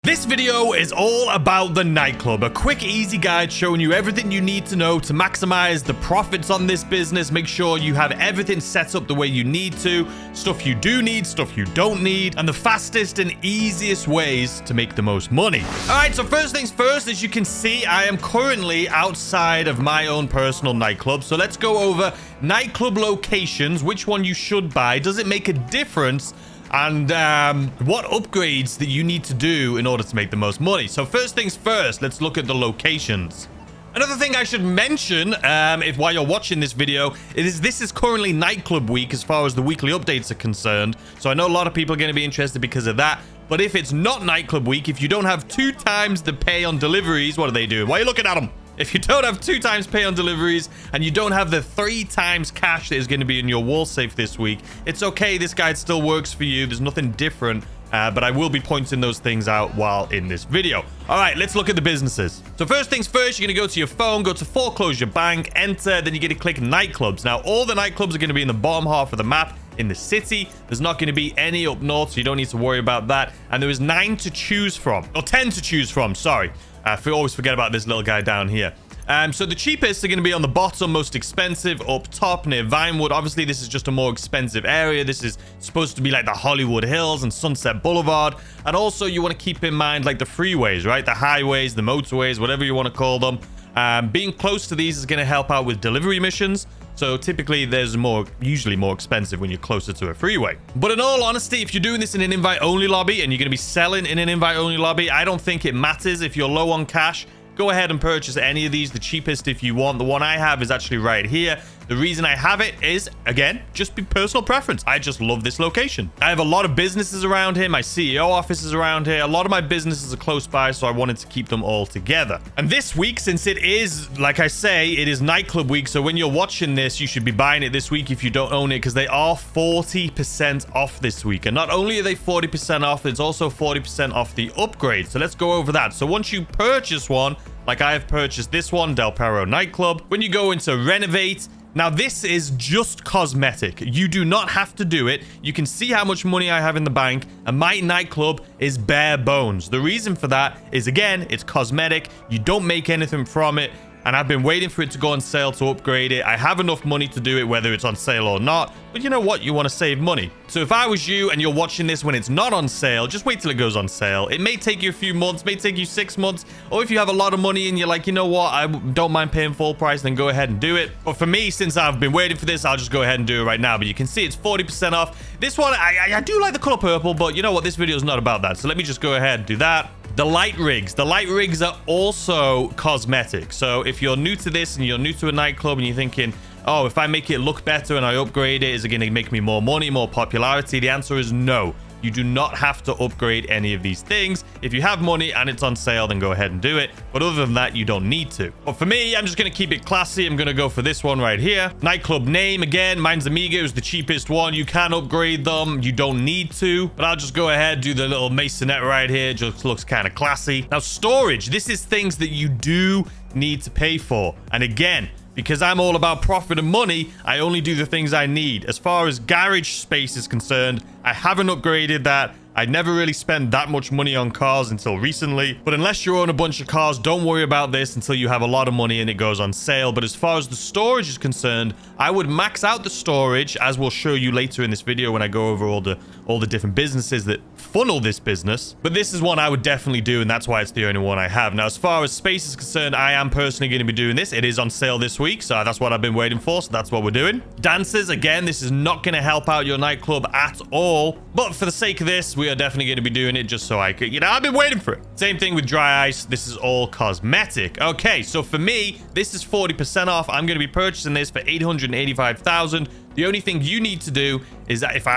This video is all about the nightclub, a quick, easy guide showing you everything you need to know to maximize the profits on this business. Make sure you have everything set up the way you need to, stuff you do need, stuff you don't need, and the fastest and easiest ways to make the most money. All right, so first things first, as you can see, I am currently outside of my own personal nightclub. So let's go over Nightclub Locations, which one you should buy, does it make a difference, and what upgrades that you need to do in order to make the most money. So first things first, let's look at the locations. Another thing I should mention while you're watching this video is this is currently nightclub week as far as the weekly updates are concerned. So I know a lot of people are going to be interested because of that. But if it's not nightclub week, if you don't have 2 times the pay on deliveries, what are they doing? Why are you looking at them? If you don't have 2 times pay on deliveries and you don't have the 3 times cash that is going to be in your wall safe this week, it's okay. This guide still works for you. There's nothing different, but I will be pointing those things out while in this video. All right, let's look at the businesses. So first things first, you're going to go to your phone, go to foreclosure bank, enter, then you're going to click nightclubs. Now, all the nightclubs are going to be in the bottom half of the map in the city. There's not going to be any up north, so you don't need to worry about that. And there is 9 to choose from, or 10 to choose from, sorry. I always forget about this little guy down here. So the cheapest are going to be on the bottom, most expensive up top near Vinewood. Obviously, this is just a more expensive area. This is supposed to be like the Hollywood Hills and Sunset Boulevard. And also, you want to keep in mind like the freeways, right? The highways, the motorways, whatever you want to call them. Being close to these is going to help out with delivery missions. So typically, there's usually more expensive when you're closer to a freeway. But in all honesty, if you're doing this in an invite-only lobby and you're going to be selling in an invite-only lobby, I don't think it matters if you're low on cash. Go ahead and purchase any of these, the cheapest if you want. The one I have is actually right here. The reason I have it is, again, just be personal preference. I just love this location. I have a lot of businesses around here. My CEO office is around here. A lot of my businesses are close by, so I wanted to keep them all together. And this week, since it is, like I say, it is nightclub week, so when you're watching this, you should be buying it this week if you don't own it, because they are 40% off this week. And not only are they 40% off, it's also 40% off the upgrade. So let's go over that. So once you purchase one, like I have purchased this one, Del Perro Nightclub, when you go into renovate, now this is just cosmetic. You do not have to do it. You can see how much money I have in the bank, and my nightclub is bare bones. The reason for that is, again, it's cosmetic. You don't make anything from it. And I've been waiting for it to go on sale to upgrade it. I have enough money to do it, whether it's on sale or not. But you know what? You want to save money. So if I was you and you're watching this when it's not on sale, just wait till it goes on sale. It may take you a few months, may take you 6 months. Or if you have a lot of money and you're like, you know what? I don't mind paying full price, then go ahead and do it. But for me, since I've been waiting for this, I'll just go ahead and do it right now. But you can see it's 40% off. This one, I do like the color purple, but you know what? This video is not about that. So let me just go ahead and do that. The light rigs. The light rigs are also cosmetic. So if you're new to this and you're new to a nightclub and you're thinking, oh, if I make it look better and I upgrade it, is it going to make me more money, more popularity? The answer is no. You do not have to upgrade any of these things. If you have money and it's on sale, then go ahead and do it. But other than that, you don't need to. But for me, I'm just going to keep it classy. I'm going to go for this one right here. Nightclub name, again, mine's Amiga. It was the cheapest one. You can upgrade them. You don't need to. But I'll just go ahead, do the little masonette right here. It just looks kind of classy. Now, storage. This is things that you do need to pay for. And again, because I'm all about profit and money, I only do the things I need. As far as garage space is concerned, I haven't upgraded that. I never really spent that much money on cars until recently. But unless you own a bunch of cars, don't worry about this until you have a lot of money and it goes on sale. But as far as the storage is concerned, I would max out the storage, as we'll show you later in this video when I go over all the different businesses that funnel this business. But this is one I would definitely do, and that's why it's the only one I have. Now, as far as space is concerned, I am personally going to be doing this. It is on sale this week, so that's what I've been waiting for. So that's what we're doing. Dancers, again, this is not going to help out your nightclub at all. But for the sake of this, we are definitely going to be doing it just so I could, I've been waiting for it. Same thing with dry ice. This is all cosmetic. Okay, so for me, this is 40% off. I'm going to be purchasing this for $885,000. The only thing you need to do is that if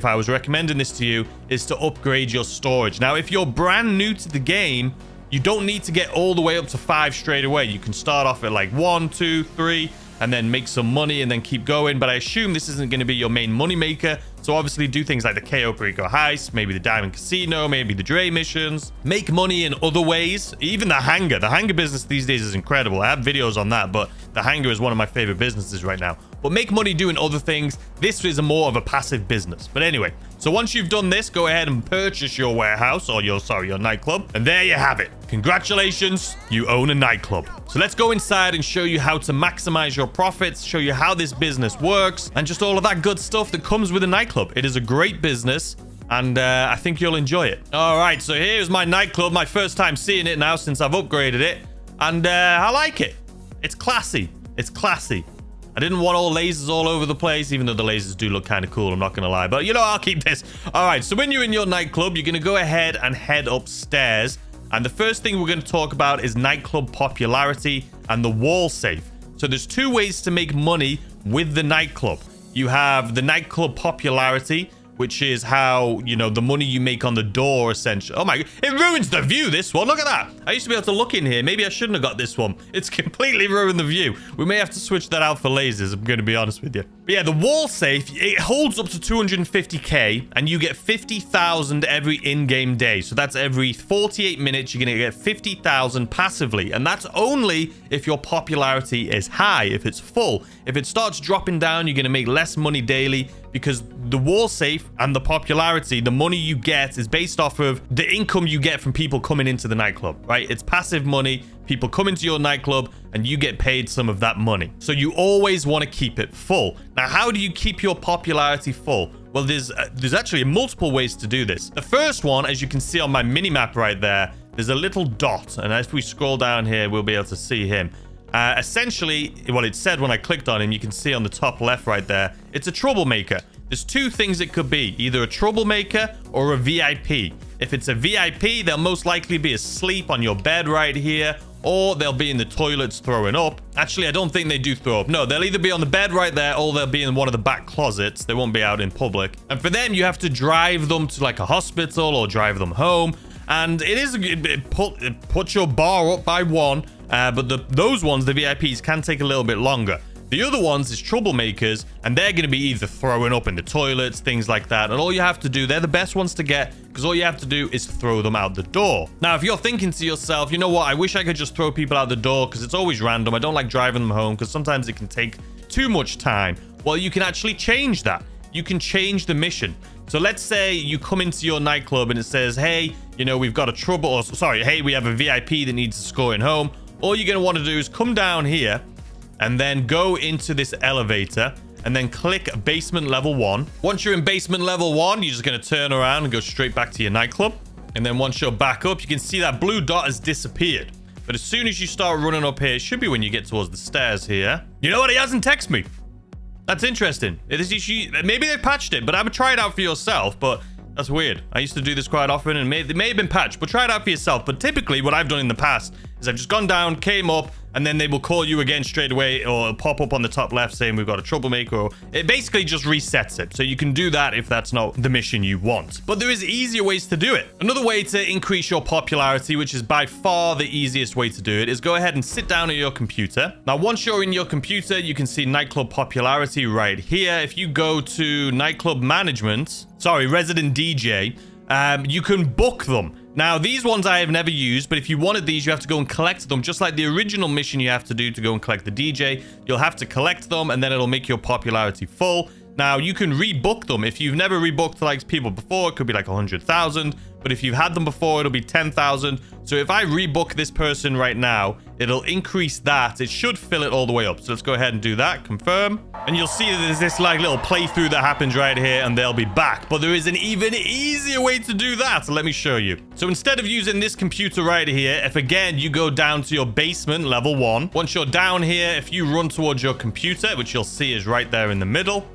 I was recommending this to you, is to upgrade your storage. Now, if you're brand new to the game, you don't need to get all the way up to 5 straight away. You can start off at like 1, 2, 3, and then make some money and then keep going. But I assume this isn't going to be your main money maker. So obviously do things like the Cayo Perico Heist, maybe the Diamond Casino, maybe the Dre missions. Make money in other ways. Even the hangar. The hangar business these days is incredible. I have videos on that, but the hangar is one of my favorite businesses right now. But make money doing other things. This is more of a passive business. But anyway, so once you've done this, go ahead and purchase your warehouse or your nightclub. And there you have it. Congratulations, you own a nightclub. So let's go inside and show you how to maximize your profits, show you how this business works, and just all of that good stuff that comes with a nightclub. It is a great business, and I think you'll enjoy it. All right, so here's my nightclub. My first time seeing it now since I've upgraded it, and I like it. It's classy. It's classy. I didn't want all lasers all over the place, even though the lasers do look kind of cool, I'm not going to lie. But, you know, I'll keep this. All right, so when you're in your nightclub, you're going to go ahead and head upstairs. And the first thing we're going to talk about is nightclub popularity and the wall safe. So there's two ways to make money with the nightclub. You have the nightclub popularity, which is how, you know, the money you make on the door, essentially. Oh my God, it ruins the view, this one. Look at that. I used to be able to look in here. Maybe I shouldn't have got this one. It's completely ruined the view. We may have to switch that out for lasers, I'm going to be honest with you. But yeah, the wall safe, it holds up to 250k, and you get 50,000 every in-game day. So that's every 48 minutes, you're going to get 50,000 passively. And that's only if your popularity is high, if it's full. If it starts dropping down, you're going to make less money daily, because the wall safe and the popularity, the money you get is based off of the income you get from people coming into the nightclub, right? It's passive money. People come into your nightclub and you get paid some of that money. So you always want to keep it full. Now, how do you keep your popularity full? Well, there's actually multiple ways to do this. The first one, as you can see on my mini map right there, there's a little dot. And if we scroll down here, we'll be able to see him. Essentially, well, it said when I clicked on him, you can see on the top left right there, it's a troublemaker. There's two things it could be, either a troublemaker or a VIP. If it's a VIP, they'll most likely be asleep on your bed right here, or they'll be in the toilets throwing up. Actually, I don't think they do throw up. No, they'll either be on the bed right there, or they'll be in one of the back closets. They won't be out in public. And for them, you have to drive them to like a hospital or drive them home. And it puts your bar up by one. But those ones, the VIPs, can take a little bit longer. The other ones is troublemakers, and they're going to be either throwing up in the toilets, things like that. And all you have to do, they're the best ones to get, because all you have to do is throw them out the door. Now, if you're thinking to yourself, you know what, I wish I could just throw people out the door because it's always random. I don't like driving them home because sometimes it can take too much time. Well, you can actually change that. You can change the mission. So let's say you come into your nightclub and it says, hey, you know, we've got a trouble, or sorry, hey, we have a VIP that needs escorting home. All you're going to want to do is come down here and then go into this elevator and then click basement level 1. Once you're in basement level 1, you're just going to turn around and go straight back to your nightclub. And then once you're back up, you can see that blue dot has disappeared. But as soon as you start running up here, it should be when you get towards the stairs here. You know what? He hasn't texted me. That's interesting. Maybe they patched it, but I would try it out for yourself. But that's weird. I used to do this quite often, and it may have been patched, but try it out for yourself. But typically, what I've done in the past is I've just gone down, came up, and then they will call you again straight away, or pop up on the top left saying we've got a troublemaker, or it basically just resets it. So you can do that if that's not the mission you want. But there is easier ways to do it. Another way to increase your popularity, which is by far the easiest way to do it, is go ahead and sit down at your computer. Now, once you're in your computer, you can see nightclub popularity right here. If you go to Nightclub Management, sorry, Resident DJ, you can book them. Now, these ones I have never used, but if you wanted these, you have to go and collect them. Just like the original mission you have to do to go and collect the DJ, you'll have to collect them, and then it'll make your popularity full. Now, you can rebook them. If you've never rebooked like people before, it could be like 100,000. But if you've had them before, it'll be 10,000. So if I rebook this person right now, it'll increase that. It should fill it all the way up. So let's go ahead and do that. Confirm. And you'll see that there's this like little playthrough that happens right here, and they'll be back. But there is an even easier way to do that. So let me show you. So instead of using this computer right here, if again, you go down to your basement level 1. Once you're down here, if you run towards your computer, which you'll see is right there in the middle,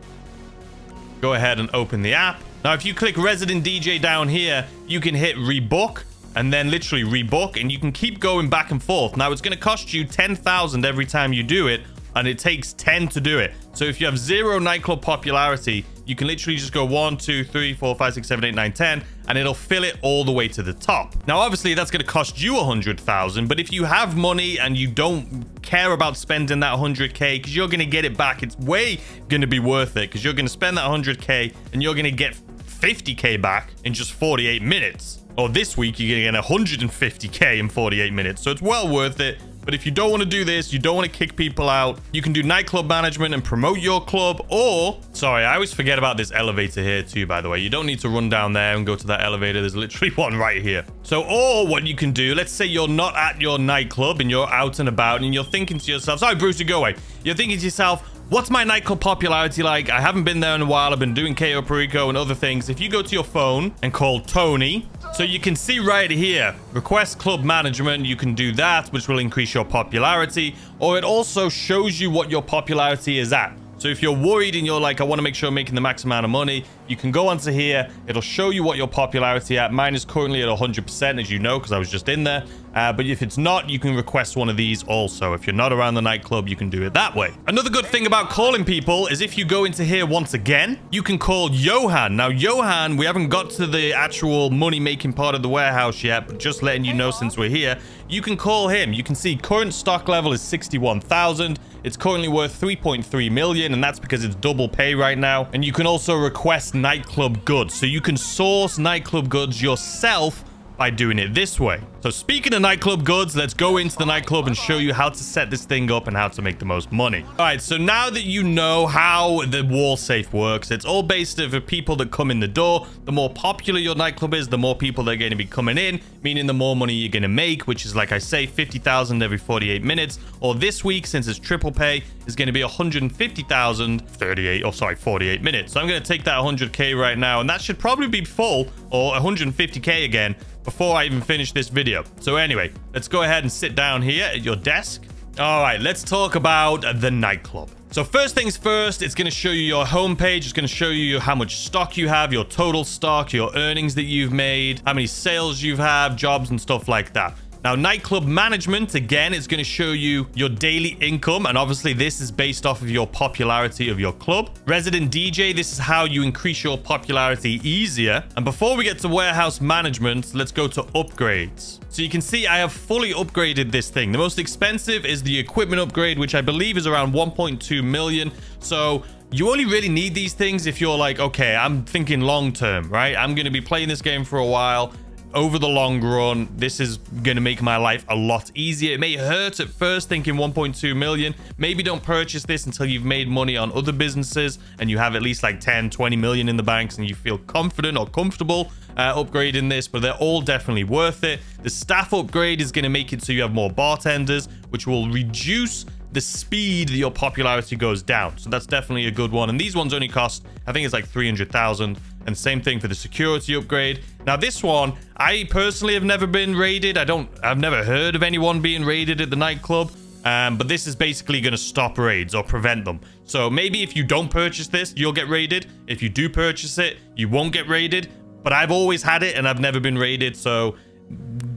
go ahead and open the app. Now, if you click Resident DJ down here, you can hit rebook and then literally rebook, and you can keep going back and forth. Now, it's going to cost you 10,000 every time you do it. and it takes 10 to do it. So if you have 0 nightclub popularity, you can literally just go 1, 2, 3, 4, 5, 6, 7, 8, 9, 10, and it'll fill it all the way to the top. Now, obviously, that's going to cost you 100,000, but if you have money and you don't care about spending that 100K, because you're going to get it back, it's way going to be worth it, because you're going to spend that 100K and you're going to get 50K back in just 48 minutes. Or this week, you're going to get 150K in 48 minutes. So it's well worth it. But if you don't want to do this, you don't want to kick people out, you can do nightclub management and promote your club. Or, sorry, I always forget about this elevator here too, by the way. You don't need to run down there and go to that elevator. There's literally one right here. So, or what you can do, let's say you're not at your nightclub and you're out and about and you're thinking to yourself, sorry, Bruce, go away. You're thinking to yourself, what's my nightclub popularity like? I haven't been there in a while. I've been doing Cayo, Perico, and other things. If you go to your phone and call Tony, so you can see right here, request club management. You can do that, which will increase your popularity. Or it also shows you what your popularity is at. So if you're worried and you're like, I want to make sure I'm making the max amount of money, you can go onto here. It'll show you what your popularity at. Mine is currently at 100%, as you know, because I was just in there. But if it's not, you can request one of these also. If you're not around the nightclub, you can do it that way. Another good thing about calling people is if you go into here once again, you can call Johan. Now, Johan, we haven't got to the actual money-making part of the warehouse yet, but just letting you know since we're here, you can call him. You can see current stock level is 61,000. It's currently worth 3.3 million, and that's because it's double pay right now. And you can also request nightclub goods. So you can source nightclub goods yourself by doing it this way. So speaking of nightclub goods, let's go into the nightclub and show you how to set this thing up and how to make the most money. All right, so now that you know how the wall safe works, it's all based on the people that come in the door. The more popular your nightclub is, the more people that are going to be coming in, meaning the more money you're going to make, which is, like I say, 50,000 every 48 minutes. Or this week, since it's triple pay, is going to be 150,000 48 minutes. So I'm going to take that 100K right now, and that should probably be full, or 150K again, before I even finish this video. So anyway, let's go ahead and sit down here at your desk. All right, let's talk about the nightclub. So first things first, it's going to show you your homepage. It's going to show you how much stock you have, your total stock, your earnings that you've made, how many sales you have, jobs and stuff like that. Now, Nightclub Management, again, is going to show you your daily income. And obviously, this is based off of your popularity of your club. Resident DJ, this is how you increase your popularity easier. And before we get to Warehouse Management, let's go to Upgrades. So you can see I have fully upgraded this thing. The most expensive is the equipment upgrade, which I believe is around 1.2 million. So you only really need these things if you're like, okay, I'm thinking long term, right? I'm going to be playing this game for a while. Over the long run, this is going to make my life a lot easier. It may hurt at first thinking 1.2 million. Maybe don't purchase this until you've made money on other businesses and you have at least like 10, 20 million in the banks and you feel confident or comfortable upgrading this, but they're all definitely worth it. The staff upgrade is going to make it so you have more bartenders, which will reduce the speed that your popularity goes down. So that's definitely a good one. And these ones only cost, I think it's like 300,000. And same thing for the security upgrade. Now this one, I personally have never been raided. I've never heard of anyone being raided at the nightclub. But this is basically going to stop raids or prevent them. So maybe if you don't purchase this, you'll get raided. If you do purchase it, you won't get raided. But I've always had it and I've never been raided. So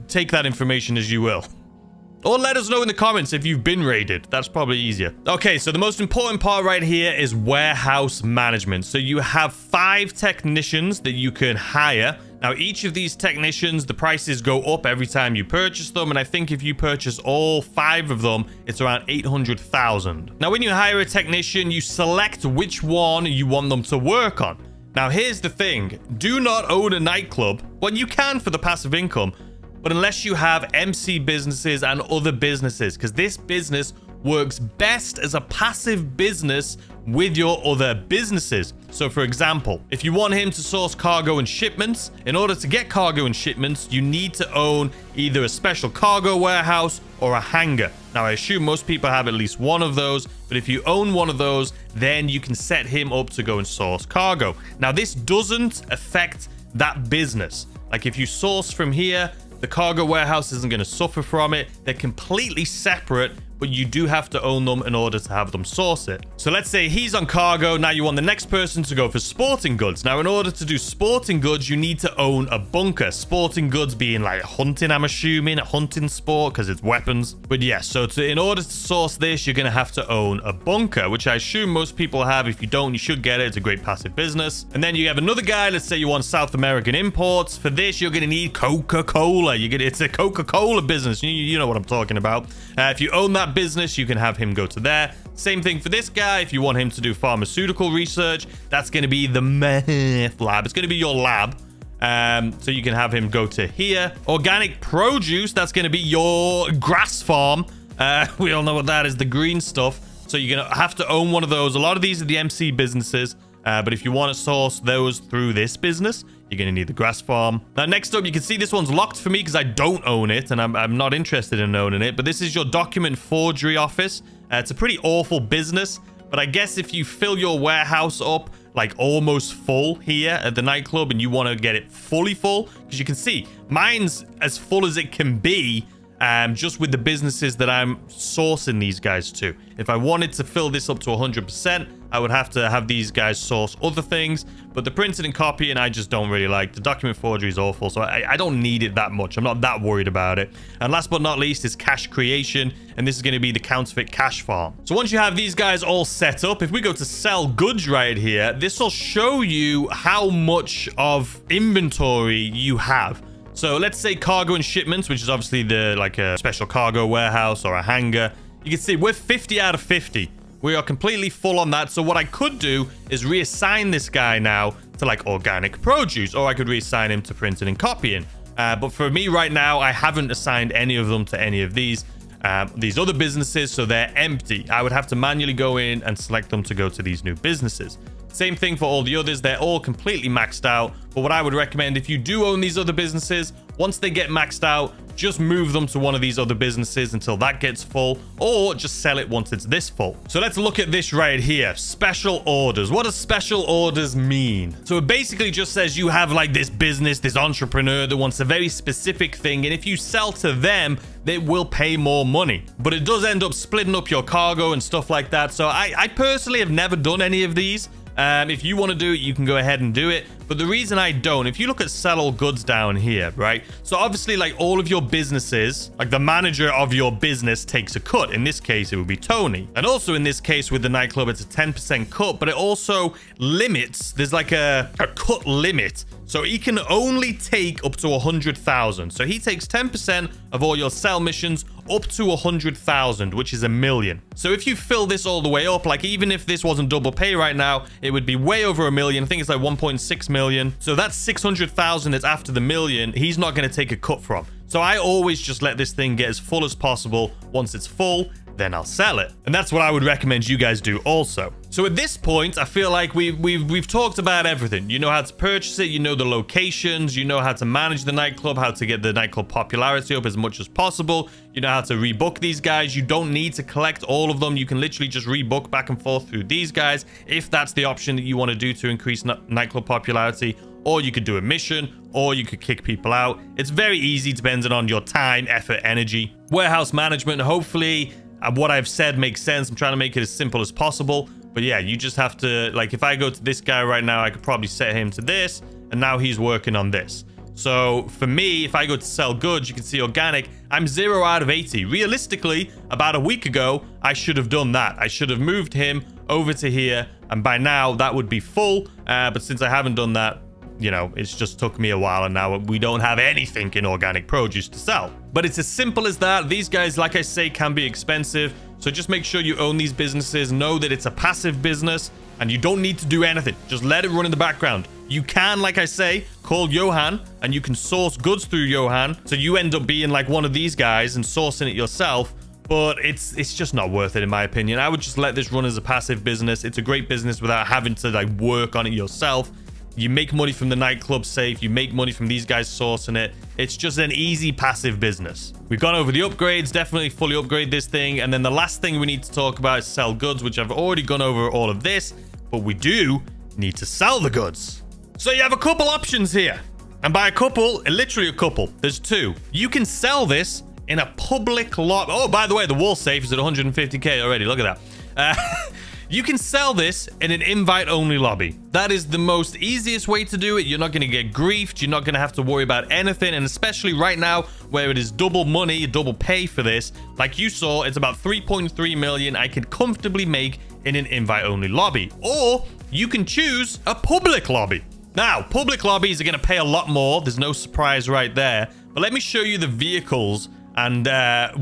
take that information as you will. Or let us know in the comments if you've been raided. That's probably easier. Okay, so the most important part right here is warehouse management. So you have 5 technicians that you can hire. Now, each of these technicians, the prices go up every time you purchase them. And I think if you purchase all 5 of them, it's around 800,000. Now, when you hire a technician, you select which one you want them to work on. Now, here's the thing. Do not own a nightclub. Well, you can for the passive income, but unless you have MC businesses and other businesses, because this business works best as a passive business with your other businesses. So for example, if you want him to source cargo and shipments, in order to get cargo and shipments, you need to own either a special cargo warehouse or a hangar. Now, I assume most people have at least one of those, but if you own one of those, then you can set him up to go and source cargo. Now, this doesn't affect that business. Like if you source from here, the cargo warehouse isn't going to suffer from it. They're completely separate, but you do have to own them in order to have them source it. So let's say he's on cargo. Now you want the next person to go for sporting goods. Now, in order to do sporting goods, you need to own a bunker. Sporting goods being like hunting, I'm assuming, a hunting sport because it's weapons. But yeah, so in order to source this, you're going to have to own a bunker, which I assume most people have. If you don't, you should get it. It's a great passive business. And then you have another guy. Let's say you want South American imports. For this, you're going to need Coca-Cola. It's a Coca-Cola business. You know what I'm talking about. If you own that business, you can have him go to there. Same thing for this guy. If you want him to do pharmaceutical research, that's going to be the meth lab. It's going to be your lab. So you can have him go to here. Organic produce, that's going to be your grass farm. We all know what that is, the green stuff. So you're going to have to own one of those. A lot of these are the MC businesses. But if you want to source those through this business, you're going to need the grass farm. Now, next up, you can see this one's locked for me because I don't own it, and I'm not interested in owning it. But this is your document forgery office. It's a pretty awful business, but I guess if you fill your warehouse up like almost full here at the nightclub and you want to get it fully full, because you can see mine's as full as it can be, just with the businesses that I'm sourcing these guys to. If I wanted to fill this up to 100%, I would have to have these guys source other things, but the printing and copying I just don't really like. The document forgery is awful, so I don't need it that much. I'm not that worried about it. And last but not least is cash creation, and this is going to be the counterfeit cash farm. So once you have these guys all set up, if we go to sell goods right here, this will show you how much of inventory you have. So let's say cargo and shipments, which is obviously like a special cargo warehouse or a hangar. You can see we're 50 out of 50. We are completely full on that. So what I could do is reassign this guy now to like organic produce, or I could reassign him to printing and copying. But for me right now, I haven't assigned any of them to any of these other businesses, so they're empty. I would have to manually go in and select them to go to these new businesses. Same thing for all the others. They're all completely maxed out. But what I would recommend, if you do own these other businesses, once they get maxed out, just move them to one of these other businesses until that gets full, or just sell it once it's this full. So let's look at this right here. Special orders. What does special orders mean? So it basically just says you have like this business, this entrepreneur that wants a very specific thing, and if you sell to them, they will pay more money. But it does end up splitting up your cargo and stuff like that. So I personally have never done any of these. If you want to do it, you can go ahead and do it. But the reason I don't, if you look at sell all goods down here, right? So obviously, like all of your businesses, like the manager of your business takes a cut. In this case, it would be Tony. And also in this case with the nightclub, it's a 10% cut, but it also limits, there's like a cut limit. So he can only take up to 100,000. So he takes 10% of all your sell missions up to 100,000, which is $1 million. So if you fill this all the way up, like even if this wasn't double pay right now, it would be way over $1 million. I think it's like 1.6 million. So that's 600,000 that's after the $1 million. He's not going to take a cut from. So I always just let this thing get as full as possible. Once it's full, then I'll sell it. And that's what I would recommend you guys do also. So at this point, I feel like we've talked about everything. You know how to purchase it, you know the locations, you know how to manage the nightclub, how to get the nightclub popularity up as much as possible. You know how to rebook these guys. You don't need to collect all of them. You can literally just rebook back and forth through these guys if that's the option that you want to do to increase nightclub popularity. Or you could do a mission, or you could kick people out. It's very easy depending on your time, effort, energy. Warehouse management, hopefully what I've said makes sense. I'm trying to make it as simple as possible. But yeah, you just have to, like, if I go to this guy right now, I could probably set him to this, and now he's working on this. So for me, if I go to sell goods, you can see organic, I'm 0 out of 80. Realistically, about a week ago, I should have done that. I should have moved him over to here, and by now that would be full. But since I haven't done that, you know, it's just took me a while, and now we don't have anything in organic produce to sell. But it's as simple as that. These guys, like I say, can be expensive. So just make sure you own these businesses. Know that it's a passive business, and you don't need to do anything. Just let it run in the background. You can, like I say, call Johan, and you can source goods through Johan. So you end up being like one of these guys and sourcing it yourself. But it's just not worth it, in my opinion. I would just let this run as a passive business. It's a great business without having to like work on it yourself. You make money from the nightclub safe. You make money from these guys sourcing it. It's just an easy passive business. We've gone over the upgrades. Definitely fully upgrade this thing. And then the last thing we need to talk about is sell goods, which I've already gone over all of this. But we do need to sell the goods. So you have a couple options here. And by a couple, literally a couple. There's two. You can sell this in a public lot. Oh, by the way, the wall safe is at 150k already. Look at that. You can sell this in an invite-only lobby. That is the most easiest way to do it. You're not going to get griefed. You're not going to have to worry about anything. And especially right now, where it is double money, double pay for this. Like you saw, it's about 3.3 million I could comfortably make in an invite-only lobby. Or you can choose a public lobby. Now, public lobbies are going to pay a lot more. There's no surprise right there. But let me show you the vehicles and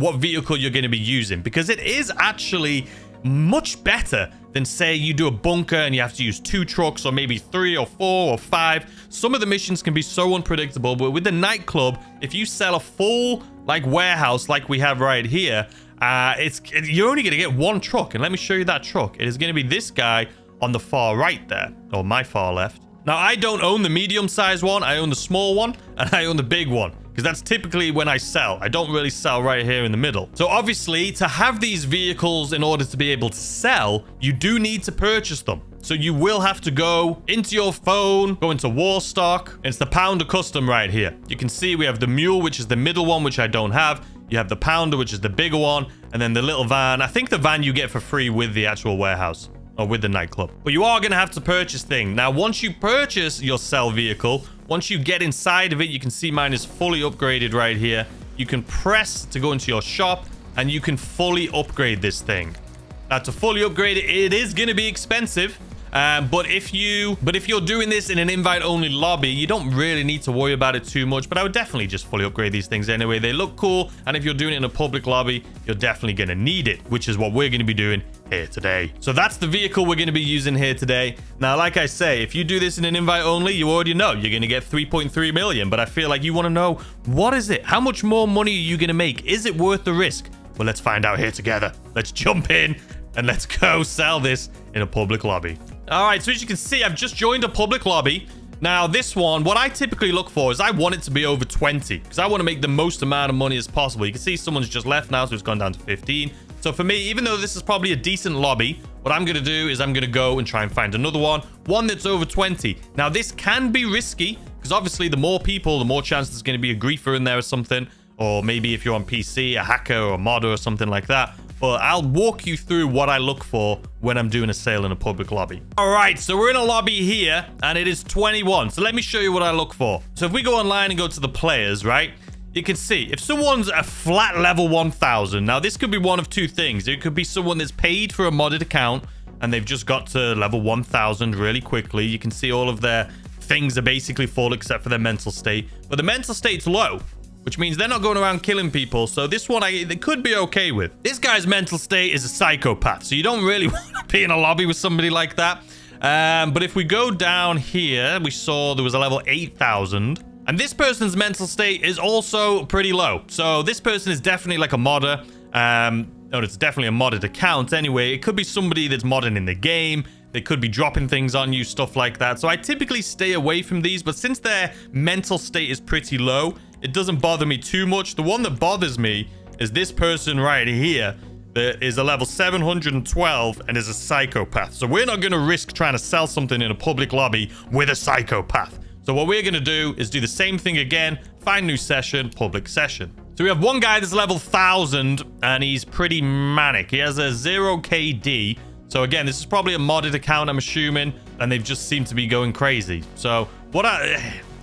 what vehicle you're going to be using. Because it is actually much better than, say, you do a bunker and you have to use 2 trucks or maybe 3 or 4 or 5. Some of the missions can be so unpredictable, but with the nightclub, if you sell a full like warehouse like we have right here, you're only going to get 1 truck. And let me show you that truck. It is going to be this guy on the far right there, or my far left. Now, I don't own the medium-sized one. I own the small one, and I own the big one, because that's typically when I sell. I don't really sell right here in the middle. So obviously, to have these vehicles in order to be able to sell, you do need to purchase them. So you will have to go into your phone, go into Warstock. It's the Pounder Custom right here. You can see we have the Mule, which is the middle one, which I don't have. You have the Pounder, which is the bigger one, and then the little van. I think the van you get for free with the actual warehouse. Or with the nightclub. But you are going to have to purchase things. Now, once you purchase your sell vehicle, once you get inside of it, you can see mine is fully upgraded right here. You can press to go into your shop, and you can fully upgrade this thing. Now, to fully upgrade it, it is going to be expensive. But if you're doing this in an invite-only lobby, you don't really need to worry about it too much. But I would definitely just fully upgrade these things anyway. They look cool, and if you're doing it in a public lobby, you're definitely going to need it, which is what we're going to be doing here today. So that's the vehicle we're going to be using here today. Now, like I say, if you do this in an invite-only, you already know you're going to get 3.3 million. But I feel like you want to know, what is it? How much more money are you going to make? Is it worth the risk? Well, let's find out here together. Let's jump in, and let's go sell this in a public lobby. All right, so as you can see, I've just joined a public lobby. Now, this one, what I typically look for is I want it to be over 20 because I want to make the most amount of money as possible. You can see someone's just left now, so it's gone down to 15. So for me, even though this is probably a decent lobby, what I'm going to do is I'm going to go and try and find another one that's over 20. Now, this can be risky because obviously the more people, the more chance there's going to be a griefer in there or something. Or maybe if you're on PC, a hacker or a modder or something like that. But I'll walk you through what I look for when I'm doing a sale in a public lobby. All right, so we're in a lobby here, and it is 21. So let me show you what I look for. So if we go online and go to the players, right? You can see if someone's a flat level 1000. Now, this could be one of 2 things. It could be someone that's paid for a modded account, and they've just got to level 1000 really quickly. You can see all of their things are basically full except for their mental state. But the mental state's low, which means they're not going around killing people. So this one, they could be okay with. This guy's mental state is a psychopath. So you don't really want to be in a lobby with somebody like that. But if we go down here, we saw there was a level 8000. And this person's mental state is also pretty low. So this person is definitely like a modder. No, it's definitely a modded account anyway. It could be somebody that's modding in the game. They could be dropping things on you, stuff like that. So I typically stay away from these. But since their mental state is pretty low, it doesn't bother me too much. The one that bothers me is this person right here that is a level 712 and is a psychopath. So we're not going to risk trying to sell something in a public lobby with a psychopath. So what we're going to do is do the same thing again. Find new session, public session. So we have one guy that's level 1000 and he's pretty manic. He has a 0 KD. So again, this is probably a modded account, I'm assuming, and they've just seemed to be going crazy. So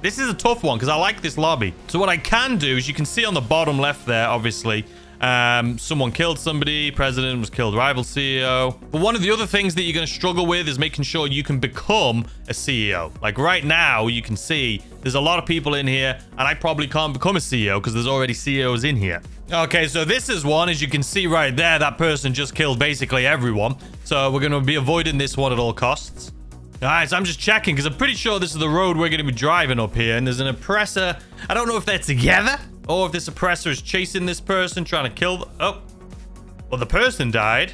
this is a tough one because I like this lobby. So what I can do is you can see on the bottom left there, obviously, someone killed somebody, president was killed, rival CEO. But one of the other things that you're going to struggle with is making sure you can become a CEO. Like right now, you can see there's a lot of people in here, and I probably can't become a CEO because there's already CEOs in here. Okay, so this is one, as you can see right there, that person just killed basically everyone. So we're going to be avoiding this one at all costs. All right, so I'm just checking because I'm pretty sure this is the road we're going to be driving up here. And there's an oppressor. I don't know if they're together or if this oppressor is chasing this person, trying to kill them. Oh, well, the person died.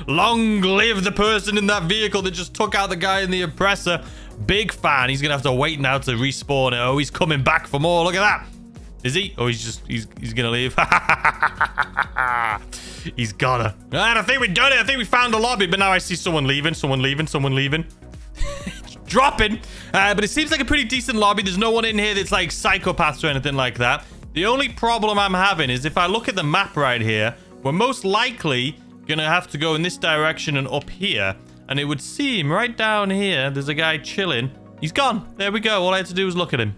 Long live the person in that vehicle that just took out the guy in the oppressor. Big fan. He's going to have to wait now to respawn. Oh, he's coming back for more. Look at that. Is he? Oh, he's going to leave. He's gotta. And I think we done it. I think we found a lobby, but now I see someone leaving, someone leaving. Dropping. But it seems like a pretty decent lobby. There's no one in here that's like psychopaths or anything like that. The only problem I'm having is if I look at the map right here, we're most likely gonna have to go in this direction and up here. And it would seem right down here, there's a guy chilling. He's gone. There we go. All I had to do was look at him.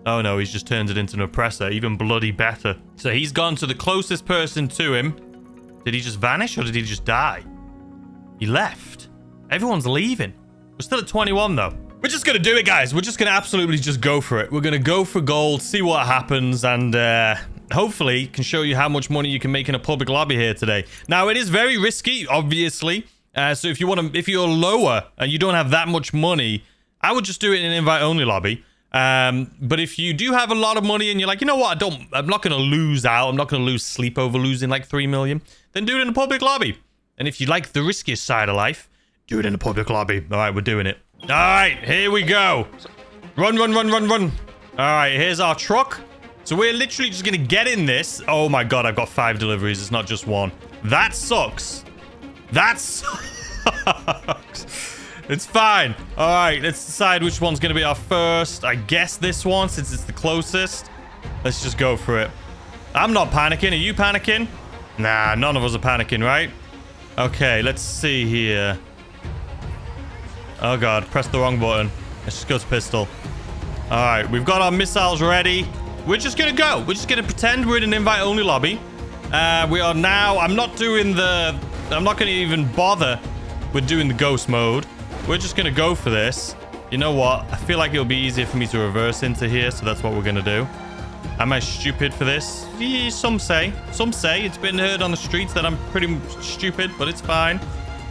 Oh no, he's just turned it into an oppressor. Even bloody better. So he's gone to the closest person to him. Did he just vanish or did he just die? He left. Everyone's leaving. We're still at 21 though. We're just gonna do it, guys. We're just gonna absolutely just go for it. We're gonna go for gold, see what happens, and hopefully can show you how much money you can make in a public lobby here today. Now, it is very risky, obviously. So if you're lower and you don't have that much money, I would just do it in an invite-only lobby. But if you do have a lot of money and you're like, you know what, I'm not going to lose out. I'm not going to lose sleep over losing like 3 million. Then do it in a public lobby. And if you like the riskiest side of life, do it in a public lobby. All right, we're doing it. All right, here we go. Run, run, run, run, run. All right, here's our truck. So we're literally just going to get in this. Oh my God, I've got 5 deliveries. It's not just 1. That sucks. That sucks. It's fine. All right, let's decide which one's going to be our first. I guess this one, since it's the closest. Let's just go for it. I'm not panicking. Are you panicking? Nah, none of us are panicking, right? Okay, let's see here. Oh, God. Pressed the wrong button. Let's just go to pistol. All right, we've got our missiles ready. We're just going to go. We're just going to pretend we're in an invite-only lobby. We are now... I'm not going to even bother with doing the ghost mode. We're just going to go for this. You know what? I feel like it'll be easier for me to reverse into here, so that's what we're going to do. Am I stupid for this? Yeah, some say. Some say. It's been heard on the streets that I'm pretty stupid, but it's fine.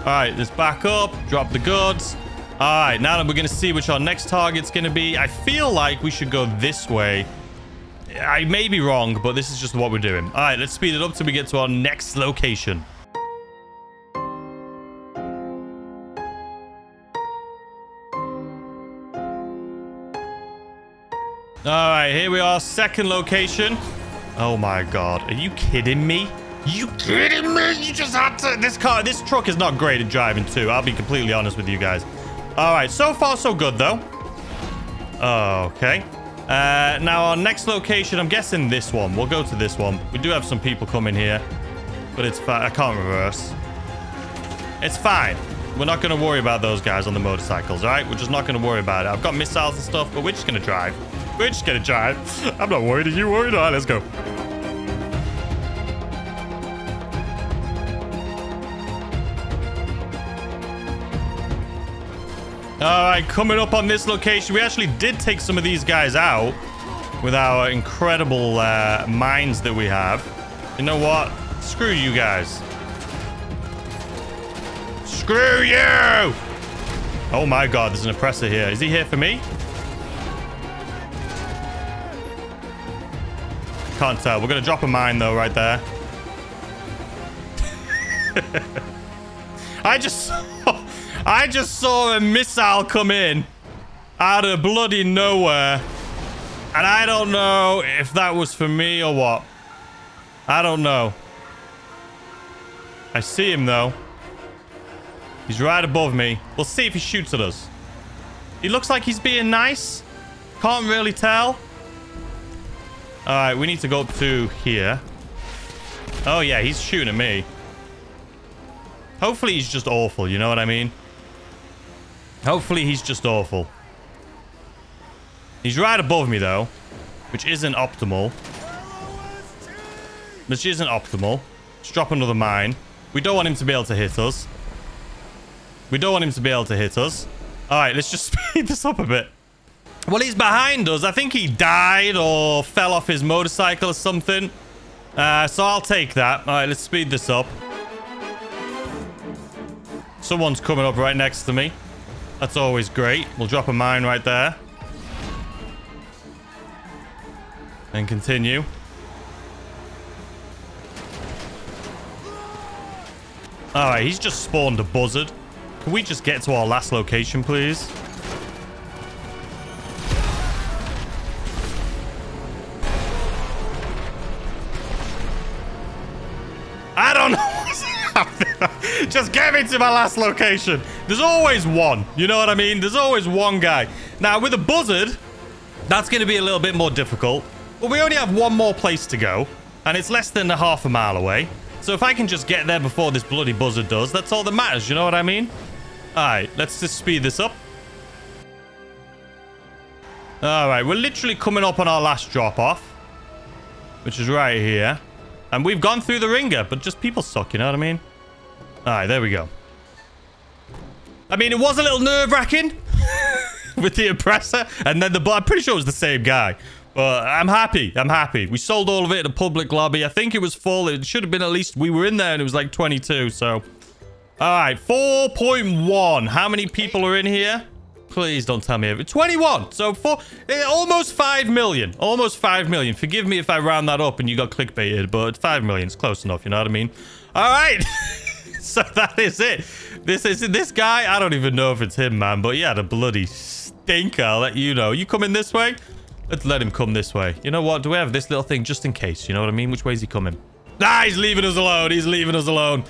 All right, let's back up. Drop the goods. All right, now that we're going to see which our next target's going to be, I feel like we should go this way. I may be wrong, but this is just what we're doing. All right, let's speed it up till we get to our next location. All right, here we are. Second location. Oh my God. Are you kidding me? You kidding me? You just had to... This truck is not great at driving too. I'll be completely honest with you guys. All right, so far so good though. Okay. Now our next location, I'm guessing this one. We'll go to this one. We do have some people coming here, but it's fine. I can't reverse. It's fine. We're not going to worry about those guys on the motorcycles, all right? We're just not going to worry about it. I've got missiles and stuff, but we're just going to drive. We're just going to drive. I'm not worried. Are you worried? All right, let's go. All right, coming up on this location, we actually did take some of these guys out with our incredible mines that we have. You know what? Screw you guys. Screw you! Oh my God, there's an oppressor here. Is he here for me? Can't tell. We're going to drop a mine, though, right there. I just saw a missile come in out of bloody nowhere. And I don't know if that was for me or what. I don't know. I see him, though. He's right above me. We'll see if he shoots at us. He looks like he's being nice. Can't really tell. All right, we need to go up to here. Oh, yeah, he's shooting at me. Hopefully he's just awful, you know what I mean? Hopefully he's just awful. He's right above me, though, which isn't optimal. Which isn't optimal. Let's drop another mine. We don't want him to be able to hit us. We don't want him to be able to hit us. All right, let's just speed this up a bit. Well, he's behind us. I think he died or fell off his motorcycle or something. So I'll take that. All right, let's speed this up. Someone's coming up right next to me. That's always great. We'll drop a mine right there. And continue. All right, he's just spawned a buzzard. Can we just get to our last location, please? I don't know what's happening. Just get me to my last location. There's always one. You know what I mean? There's always one guy. Now, with a buzzard, that's going to be a little bit more difficult. But we only have one more place to go, and it's less than half a mile away. So if I can just get there before this bloody buzzard does, that's all that matters, you know what I mean? Alright, let's just speed this up. Alright, we're literally coming up on our last drop-off, which is right here. And we've gone through the ringer, but just people suck, you know what I mean? Alright, there we go. I mean, it was a little nerve-wracking with the oppressor, and then I'm pretty sure it was the same guy. But I'm happy. I'm happy. We sold all of it in a public lobby. I think it was full. It should have been at least... We were in there and it was like 22, so... Alright, 4.1. How many people are in here? Please don't tell me. 21. So, almost 5 million. Almost 5 million. Forgive me if I round that up and you got clickbaited, but 5 million is close enough, you know what I mean? Alright. So that is it. This guy, I don't even know if it's him, man, but yeah, the bloody stinker. I'll let you know. You coming this way? Let's let him come this way. You know what? Do we have this little thing just in case? You know what I mean? Which way is he coming? Ah, he's leaving us alone. He's leaving us alone.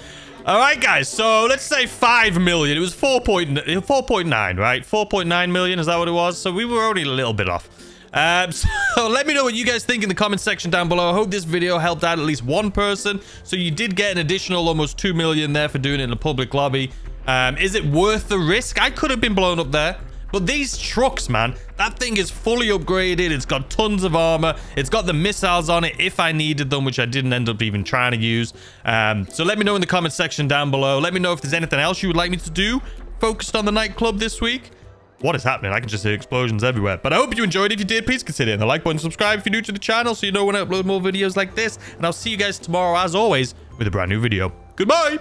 All right, guys. So let's say 5 million. It was 4.9, right? 4.9 million. Is that what it was? So we were only a little bit off. So let me know what you guys think in the comment section down below. I hope this video helped out at least one person. So you did get an additional almost 2 million there for doing it in a public lobby. Is it worth the risk? I could have been blown up there. But these trucks, man, that thing is fully upgraded. It's got tons of armor. It's got the missiles on it if I needed them, which I didn't end up even trying to use. So let me know in the comment section down below. Let me know if there's anything else you would like me to do focused on the nightclub this week. What is happening? I can just hear explosions everywhere. But I hope you enjoyed. If you did, please consider hitting the like button, subscribe if you're new to the channel so you know when I upload more videos like this. And I'll see you guys tomorrow, as always, with a brand new video. Goodbye!